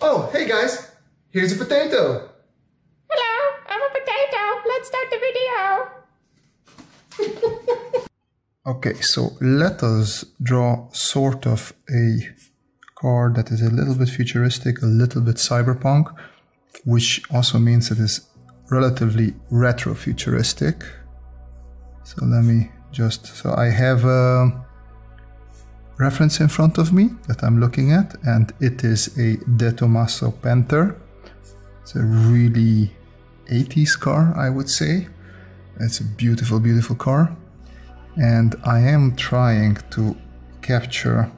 Oh, hey guys, here's a potato. Hello, I'm a potato. Let's start the video. Okay, so let us draw sort of a car that is a little bit futuristic, a little bit cyberpunk, which also means it is relatively retro-futuristic. So let me just, so I have a reference in front of me that I'm looking at, and it is a De Tomaso Panther. It's a really 80s car, I would say. It's a beautiful, beautiful car. And I am trying to capture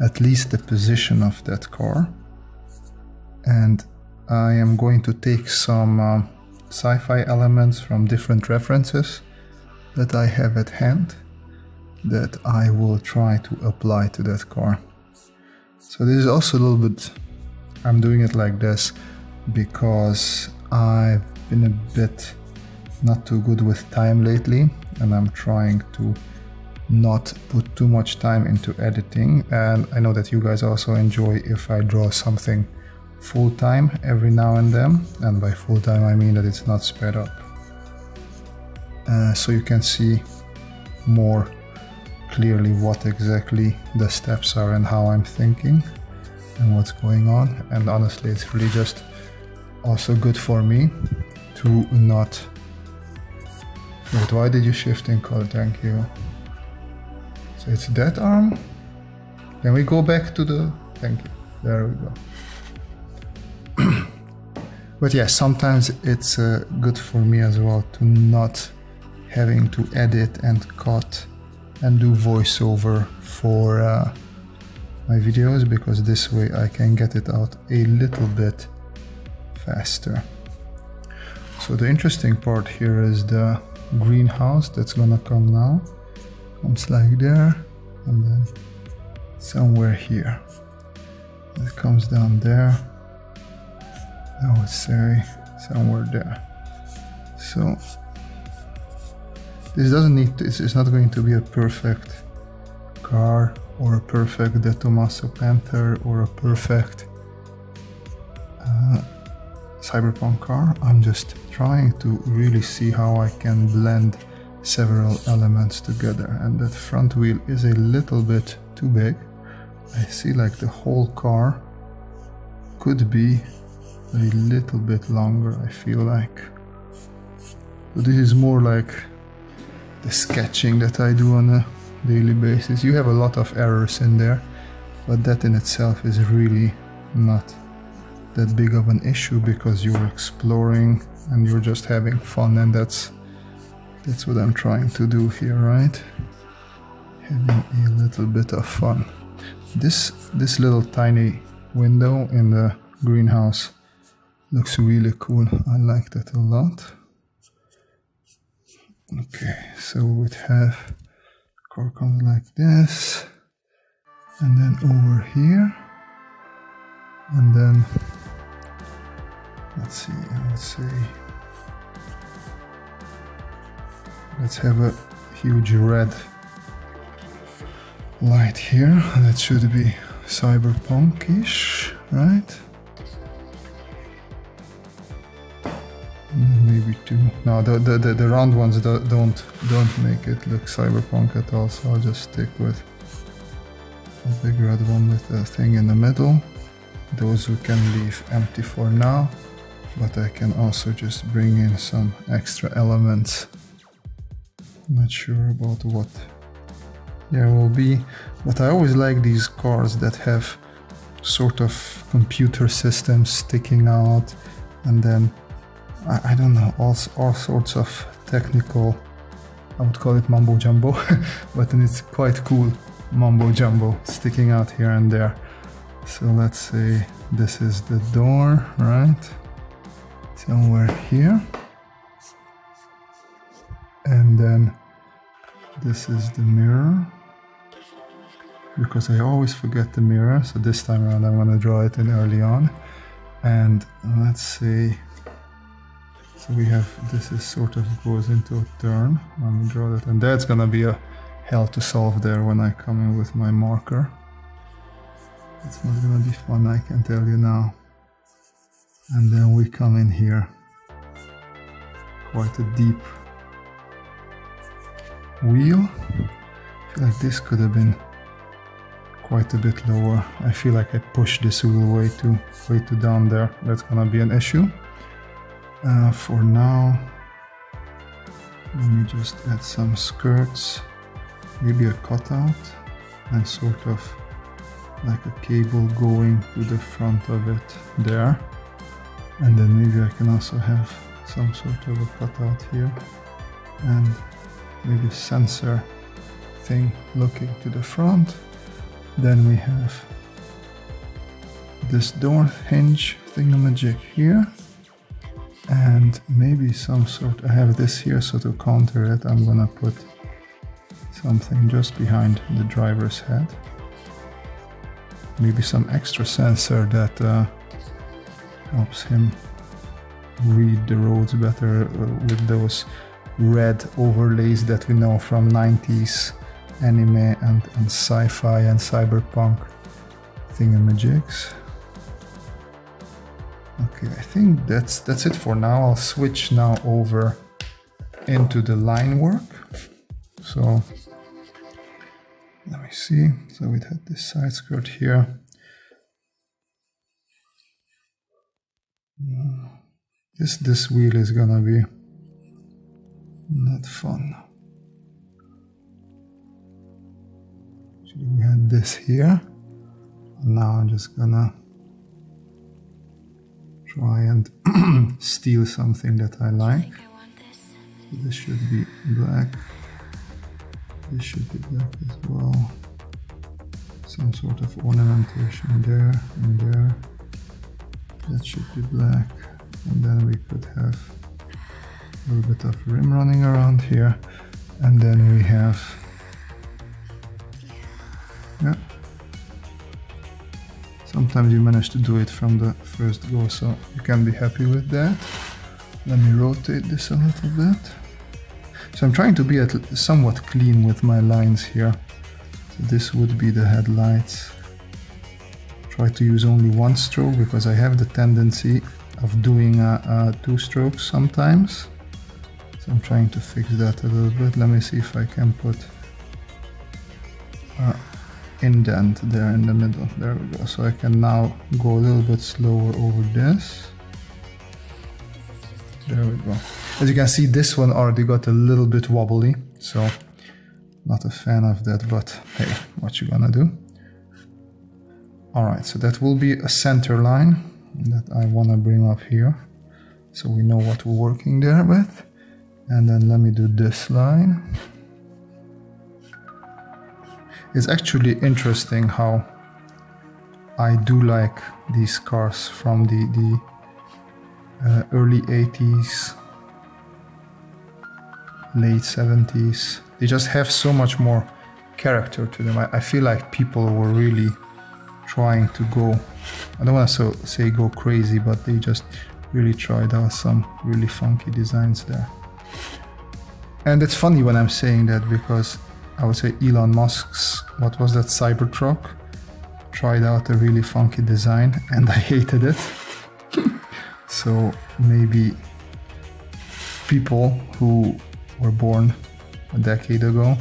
at least the position of that car. And I am going to take some sci-fi elements from different references that I have at hand that I will try to apply to that car. So this is also a little bit, I'm doing it like this because I've been a bit not too good with time lately, and I'm trying to not put too much time into editing. And I know that you guys also enjoy if I draw something full time every now and then, and by full time I mean that it's not sped up. So you can see more clearly what exactly the steps are and how I'm thinking and what's going on. And honestly, it's really just also good for me to not... Wait, why did you shift in color? Thank you. So it's that arm. Can we go back to the... Thank you. There we go. But yeah, sometimes it's good for me as well to not having to edit and cut and do voiceover for my videos, because this way I can get it out a little bit faster. So the interesting part here is the greenhouse that's gonna come now. Comes like there, and then somewhere here. It comes down there. I would say somewhere there. So this doesn't need to, it's not going to be a perfect car or a perfect De Tomaso Panther or a perfect cyberpunk car. I'm just trying to really see how I can blend several elements together, and that front wheel is a little bit too big. I see like the whole car could be a little bit longer, I feel like. So this is more like the sketching that I do on a daily basis. You have a lot of errors in there, but that in itself is really not that big of an issue because you're exploring and you're just having fun, and that's what I'm trying to do here, right? Having a little bit of fun. This little tiny window in the greenhouse looks really cool. I like that a lot. Okay, so we'd have car comes like this, and then over here, and then let's see, I would say let's have a huge red light here. That should be cyberpunk-ish, right? Maybe two. No, the round ones don't make it look cyberpunk at all, so I'll just stick with a big red one with a thing in the middle. Those we can leave empty for now, but I can also just bring in some extra elements. Not sure about what there will be, but I always like these cars that have sort of computer systems sticking out, and then I don't know, all sorts of technical, I would call it mumbo jumbo, but then it's quite cool mumbo jumbo sticking out here and there. So let's say this is the door, right? Somewhere here. And then this is the mirror, because I always forget the mirror, so this time around I'm gonna draw it in early on. And let's say, so we have, this is sort of goes into a turn. Let me draw that, and that's gonna be a hell to solve there when I come in with my marker. It's not gonna be fun, I can tell you now. And then we come in here, quite a deep wheel. I feel like this could have been quite a bit lower. I feel like I pushed this wheel way too down there. That's gonna be an issue. For now, let me just add some skirts, maybe a cutout, and sort of like a cable going to the front of it there. And then maybe I can also have some sort of a cutout here and maybe a sensor thing looking to the front. Then we have this door hinge thingamajig here, and maybe some sort, I have this here, so to counter it I'm gonna put something just behind the driver's head. Maybe some extra sensor that helps him read the roads better with those red overlays that we know from 90s anime and sci-fi and cyberpunk thingamajigs. Okay, I think that's it for now. I'll switch now over into the line work. So let me see. So we had this side skirt here. This wheel is gonna be not fun. Actually, we had this here. Now I'm just gonna try and steal something that I like. So this should be black. This should be black as well. Some sort of ornamentation there and there. That should be black. And then we could have a little bit of rim running around here. And then we have, yeah. Sometimes you manage to do it from the first go, so you can be happy with that. Let me rotate this a little bit. So I'm trying to be somewhat clean with my lines here. So this would be the headlights. Try to use only one stroke because I have the tendency of doing two strokes sometimes. So I'm trying to fix that a little bit. Let me see if I can put indent there in the middle. There we go. So I can now go a little bit slower over this. There we go. As you can see, this one already got a little bit wobbly, so not a fan of that, but hey, what you gonna do? Alright, so that will be a center line that I wanna bring up here, so we know what we're working there with. And then let me do this line. It's actually interesting how I do like these cars from the early 80s, late 70s. They just have so much more character to them. I feel like people were really trying to go, I don't want to say go crazy, but they just really tried out some really funky designs there. And it's funny when I'm saying that because I would say Elon Musk's, what was that, Cybertruck, tried out a really funky design and I hated it. So maybe people who were born a decade ago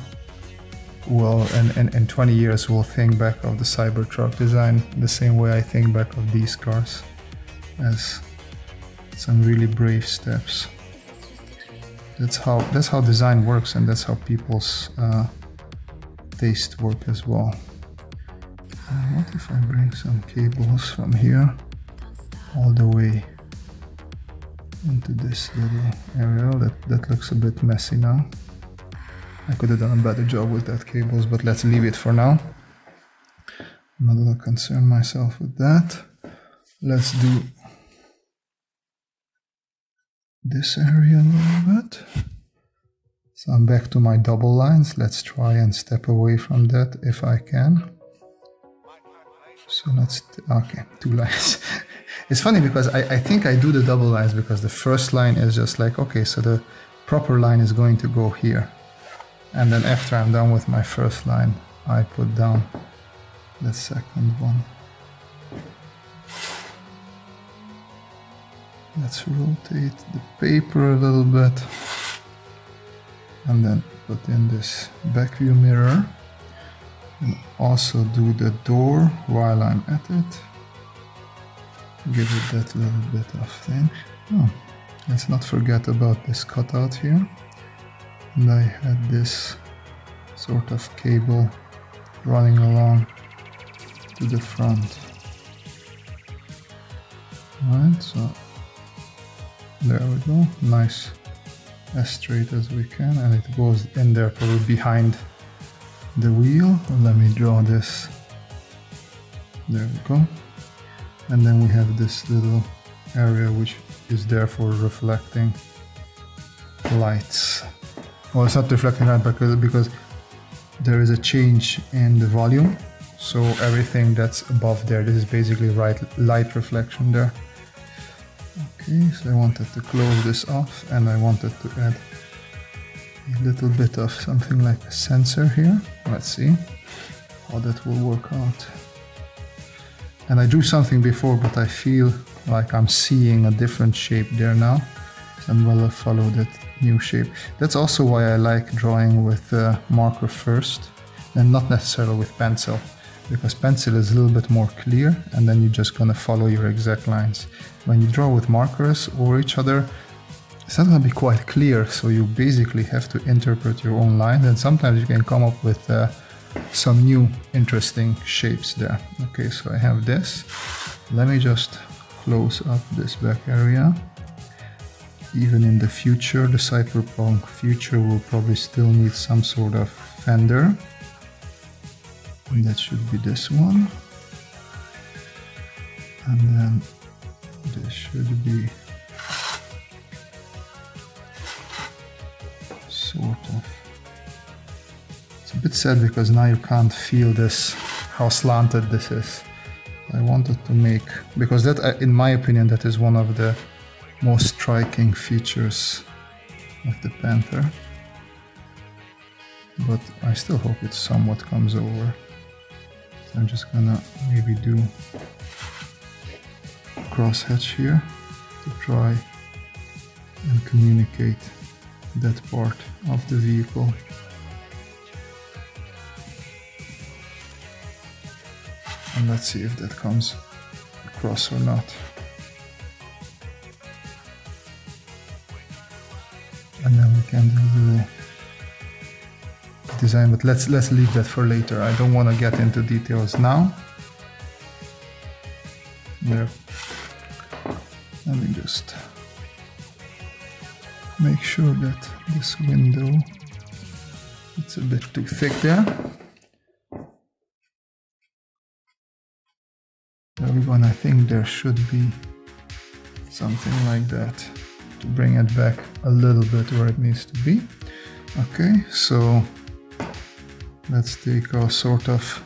will, in 20 years, will think back of the Cybertruck design the same way I think back of these cars, as some really brave steps. That's how design works, and that's how people's taste work as well. What if I bring some cables from here all the way into this little area? That looks a bit messy now. I could have done a better job with that cables, but let's leave it for now. I'm not gonna concern myself with that. Let's do this area a little bit. So I'm back to my double lines. Let's try and step away from that if I can. So let's, okay, 2 lines. It's funny because I think I do the double lines because the first line is just like, okay, so the proper line is going to go here. And then after I'm done with my first line, I put down the second one. Let's rotate the paper a little bit and then put in this back view mirror, and also do the door while I'm at it. Give it that little bit of thing. Oh, let's not forget about this cutout here. And I had this sort of cable running along to the front. Alright, so there we go. Nice, as straight as we can, and it goes in there probably behind the wheel. Let me draw this. There we go. And then we have this little area which is there for reflecting lights. Well, it's not reflecting light because there is a change in the volume. So everything that's above there, this is basically light reflection there. Okay, so I wanted to close this off, and I wanted to add a little bit of something like a sensor here. Let's see how that will work out. And I drew something before, but I feel like I'm seeing a different shape there now. So I'm gonna follow that new shape. That's also why I like drawing with marker first, and not necessarily with pencil, because pencil is a little bit more clear, and then you're just gonna follow your exact lines. When you draw with markers over each other, it's not gonna be quite clear, so you basically have to interpret your own lines, and sometimes you can come up with some new interesting shapes there. Okay, so I have this. Let me just close up this back area. Even in the future, the Cyberpunk future will probably still need some sort of fender. And that should be this one. And then this should be sort of. It's a bit sad because now you can't feel this, how slanted this is. I wanted to make, because that, in my opinion, that is one of the most striking features of the Panther. But I still hope it somewhat comes over. So I'm just gonna maybe do a crosshatch here to try and communicate that part of the vehicle. And let's see if that comes across or not. And then we can do the design, but let's leave that for later. I don't want to get into details now. There. Let me just make sure that this window, it's a bit too thick there. There we go, and I think there should be something like that to bring it back a little bit where it needs to be. Okay, so let's take our sort of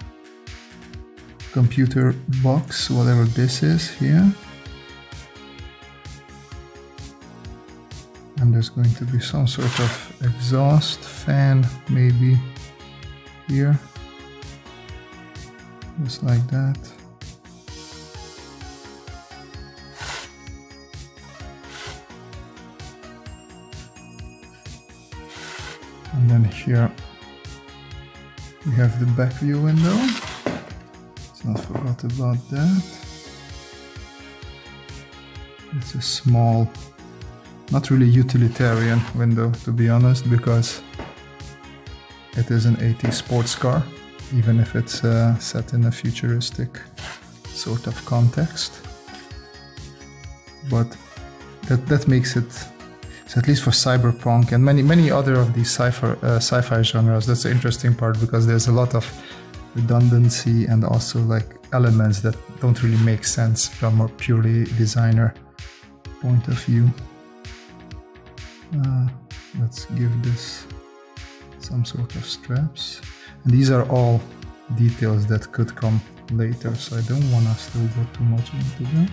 computer box, whatever this is here. And there's going to be some sort of exhaust fan maybe here. Just like that. And then here we have the back view window. Let's not forget about that. It's a small, not really utilitarian window, to be honest, because it is an 80s sports car, even if it's set in a futuristic sort of context. But that makes it, so at least for cyberpunk and many other of these sci-fi genres, that's the interesting part, because there's a lot of redundancy and also like elements that don't really make sense from a purely designer point of view. Let's give this some sort of straps, and these are all details that could come later, so I don't want us to go too much into them.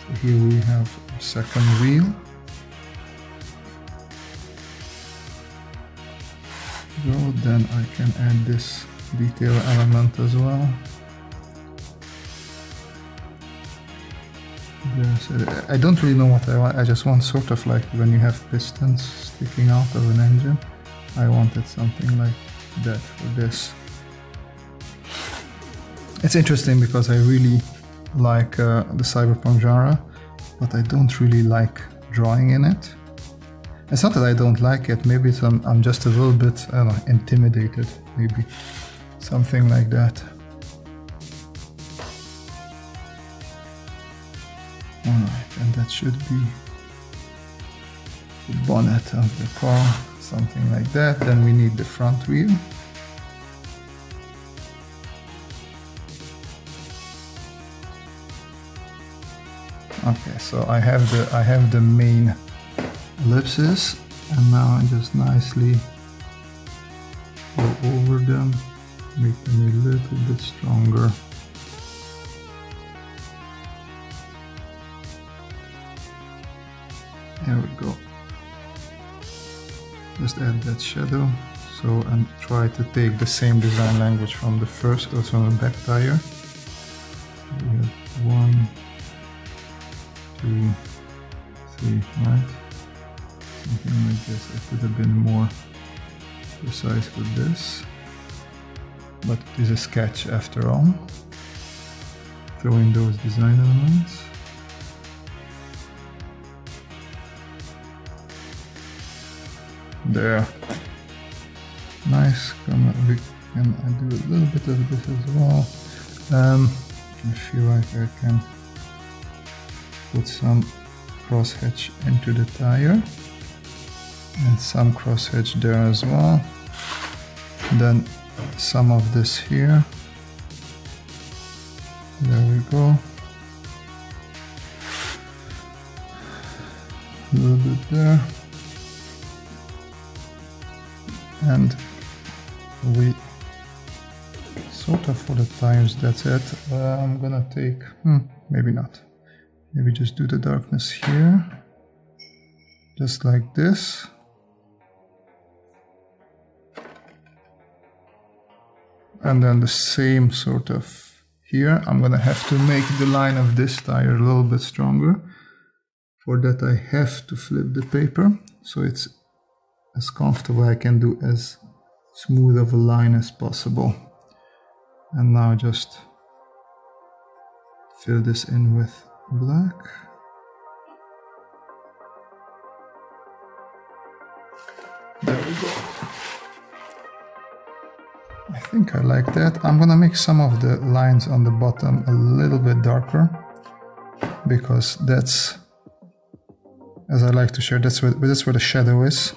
So here we have a second wheel. So then I can add this detail element as well. I don't really know what I want. I just want sort of like when you have pistons sticking out of an engine. I wanted something like that for this. It's interesting because I really like the cyberpunk genre, but I don't really like drawing in it. It's not that I don't like it, maybe it's I'm just a little bit, I don't know, intimidated, maybe. Something like that. Alright, and that should be the bonnet of the car, something like that. Then we need the front wheel. Okay, so I have the main ellipses, and now I just nicely go over them, make them a little bit stronger. There we go. Just add that shadow. So, and try to take the same design language from the first, also on the back tire. So we have 1, 2, 3, right? Something like this. I could have been more precise with this, but it is a sketch after all. Throw in those design elements. There. Nice. We can do a little bit of this as well. I feel like I can put some crosshatch into the tire and some crosshatch there as well. Then some of this here. There we go. A little bit there. And we sort of for the tires, that's it. I'm gonna take, maybe not. Maybe just do the darkness here, just like this. And then the same sort of here. I'm gonna have to make the line of this tire a little bit stronger. For that I have to flip the paper, so it's as comfortable I can do as smooth of a line as possible. And now just fill this in with black. There we go. I think I like that. I'm gonna make some of the lines on the bottom a little bit darker, because that's, as I like to share, that's where the shadow is.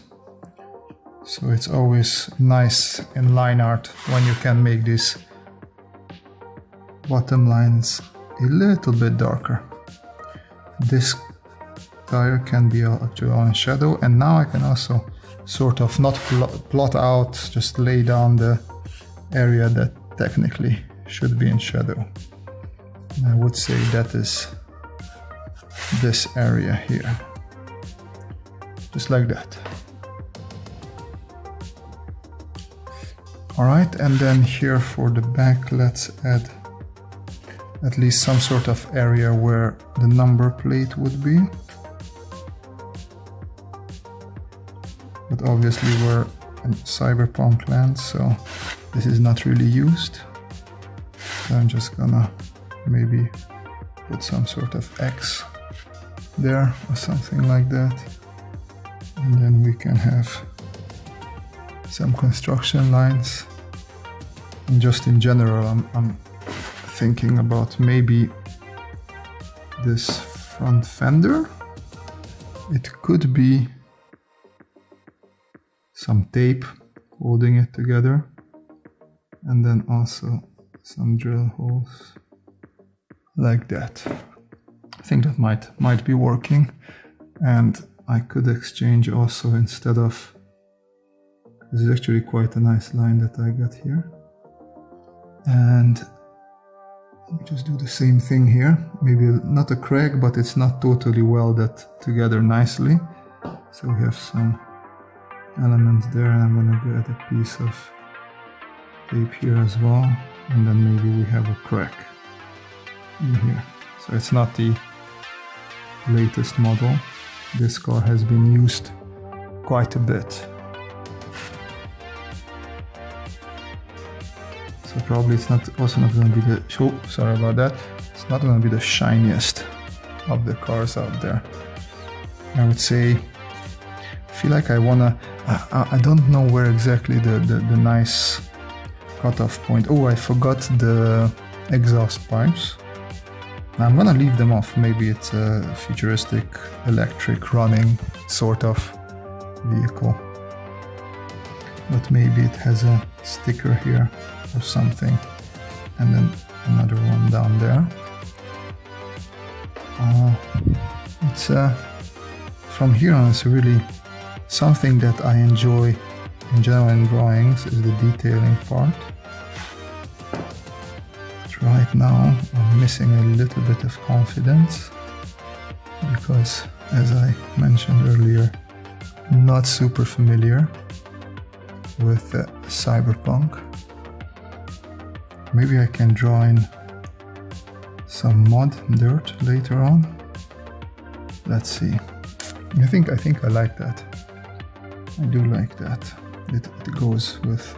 So it's always nice in line art when you can make these bottom lines a little bit darker. This tire can be actually on shadow, and now I can also sort of not plot out, just lay down the area that technically should be in shadow. And I would say that is this area here, just like that. Alright, and then here for the back, let's add at least some sort of area where the number plate would be. But obviously we're in cyberpunk land, so this is not really used. So I'm just gonna maybe put some sort of X there or something like that. And then we can have some construction lines. And just in general, I'm thinking about maybe this front fender. It could be some tape holding it together, and then also some drill holes like that. I think that might be working, and I could exchange also, instead of, this is actually quite a nice line that I got here. And let me just do the same thing here. Maybe not a crack, but it's not totally welded together nicely. So we have some elements there, and I'm gonna get a piece of tape here as well. And then maybe we have a crack in here. So it's not the latest model. This car has been used quite a bit. So probably it's also not going to be the, oh, sorry about that, it's not going to be the shiniest of the cars out there. I would say, I feel like I wanna, I don't know where exactly the nice cutoff point. Oh, I forgot the exhaust pipes. I'm gonna leave them off. Maybe it's a futuristic electric running sort of vehicle. But maybe it has a sticker here or something. And then another one down there. It's from here on, it's really something that I enjoy in general in drawings is the detailing part. But right now I'm missing a little bit of confidence because, as I mentioned earlier, I'm not super familiar with Cyberpunk. Maybe I can draw in some mud, dirt later on. Let's see. I think I like that. I do like that. It goes with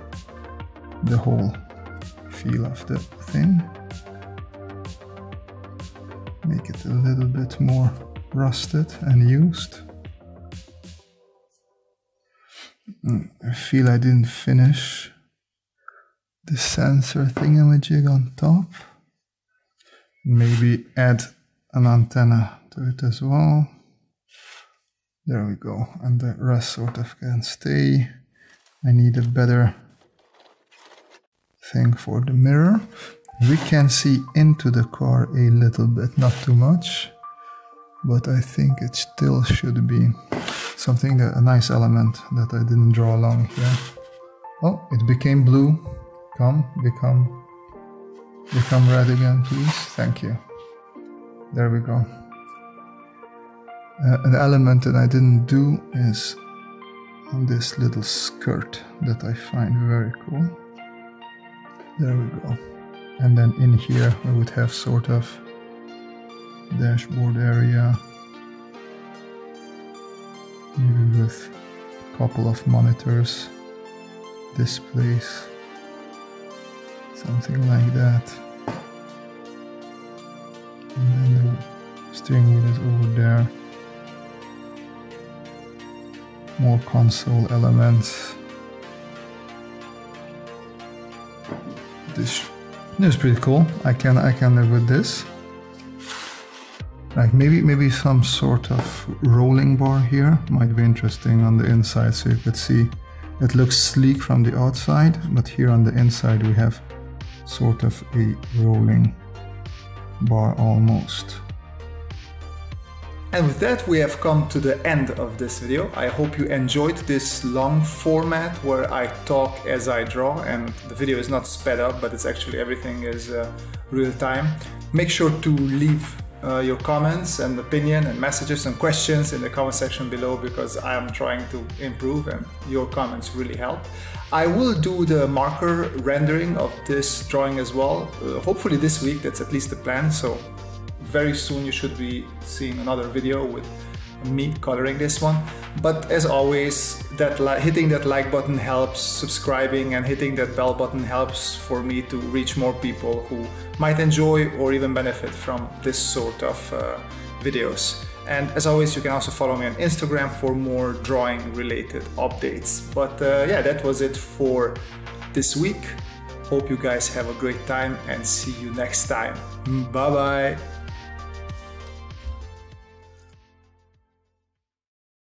the whole feel of the thing. Make it a little bit more rusted and used. I feel I didn't finish the sensor thingamajig on top. Maybe add an antenna to it as well. There we go, and the rest sort of can stay. I need a better thing for the mirror. We can see into the car a little bit, not too much, but I think it still should be something, a nice element that I didn't draw along here. Oh, it became blue. Become red again, please. Thank you. There we go. An element that I didn't do is on this little skirt that I find very cool. There we go. And then in here we would have sort of dashboard area, maybe with a couple of monitors, displays, something like that. And then the steering wheel is over there. More console elements. This is pretty cool. I can live with this. Like maybe some sort of rolling bar here might be interesting on the inside, so you could see it looks sleek from the outside, but here on the inside we have sort of a rolling bar almost. And with that, we have come to the end of this video. I hope you enjoyed this long format where I talk as I draw, and the video is not sped up, but it's actually everything is real time. Make sure to leave your comments and opinion and messages and questions in the comment section below, because I am trying to improve and your comments really help. I will do the marker rendering of this drawing as well, hopefully this week. That's at least the plan. So very soon you should be seeing another video with me coloring this one. But as always, hitting that like button helps, subscribing and hitting that bell button helps for me to reach more people who might enjoy or even benefit from this sort of videos. And as always, you can also follow me on Instagram for more drawing related updates. But yeah, that was it for this week. Hope you guys have a great time and see you next time. Bye bye.